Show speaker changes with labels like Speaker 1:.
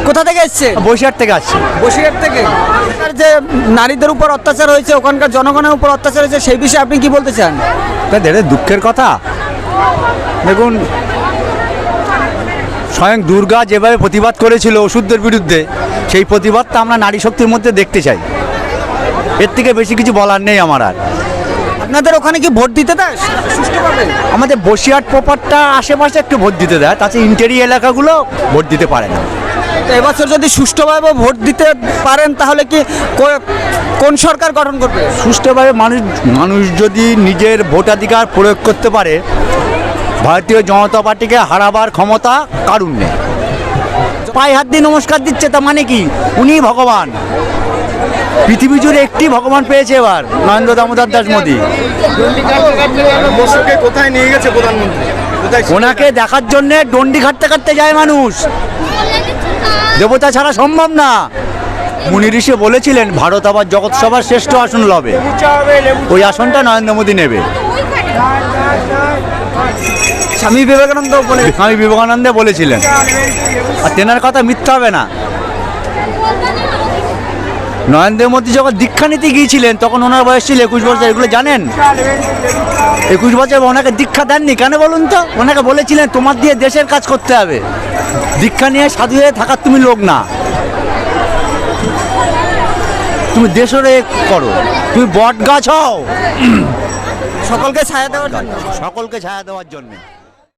Speaker 1: কোথা থেকে এসছে?
Speaker 2: বসিরহাট থেকে আসছে।
Speaker 1: বসিরহাট থেকে। আর যে নারীদের উপর অত্যাচার হয়েছে, ওখানকার জনগণের উপর অত্যাচার হয়েছে, সেই বিষয়ে আপনি কি বলতে চান?
Speaker 2: এটা দুঃখের কথা। দেখুন, স্বয়ং দুর্গা যেভাবে প্রতিবাদ করেছিল ওষুধের বিরুদ্ধে, সেই প্রতিবাদটা আমরা নারী শক্তির মধ্যে দেখতে চাই। এর থেকে বেশি কিছু বলার নেই আমার আর।
Speaker 1: আপনাদের ওখানে কি ভোট দিতে দেয় সুষ্ঠুভাবে?
Speaker 2: আমাদের বসিরহাট প্রপারটা আশেপাশে একটু ভোট দিতে দেয়, তাতে ইন্টেরিয়র এলাকাগুলো ভোট দিতে পারে না।
Speaker 1: তো এবছর যদি সুষ্ঠুভাবে ভোট দিতে পারেন তাহলে কি কোন সরকার গঠন করবে?
Speaker 2: সুষ্ঠুভাবে মানুষ যদি নিজের ভোটাধিকার প্রয়োগ করতে পারে, ভারতীয় জনতা পার্টিকে হারাবার ক্ষমতা কারুর নেই। পায়ে হাত দিয়ে নমস্কার দিচ্ছে, তা মানে কি উনি ভগবান? পৃথিবী জুড়ে একটি ভগবান পেয়েছে এবার, নরেন্দ্র দামোদর দাস মোদী।
Speaker 3: কোথায় নিয়ে গেছে প্রধানমন্ত্রী?
Speaker 2: ওনাকে দেখার জন্য ডন্ডি খাটতে খাটতে যায় মানুষ, দেবতা ছাড়া সম্ভব না। মুনি ঋষি বলেছিলেন ভারত আবার জগৎ সভার শ্রেষ্ঠ আসন লবে, ওই আসনটা নরেন্দ্র মোদী নেবে।
Speaker 1: স্বামী বিবেকানন্দ
Speaker 2: স্বামী বিবেকানন্দ বলেছিলেন, আর তেনার কথা মিথ্যা হবে না। নরেন্দ্র মোদী যখন দীক্ষা নিতে গিয়েছিলেন তখন ওনার বয়স ছিল 21 বছর। এগুলো জানেন? 21 বছর ওনাকে দীক্ষা দেননি কেন বলুন তো? ওনাকে বলেছিলেন তোমার দিয়ে দেশের কাজ করতে হবে, দীক্ষা নিয়ে সাধু হয়ে থাকার তুমি লোক না, তুমি দেশের করো, তুমি বট গাছ হও।
Speaker 1: সকলকে ছায়া দেওয়ার জন্য।
Speaker 2: সকলকে ছায়া দেওয়ার জন্য।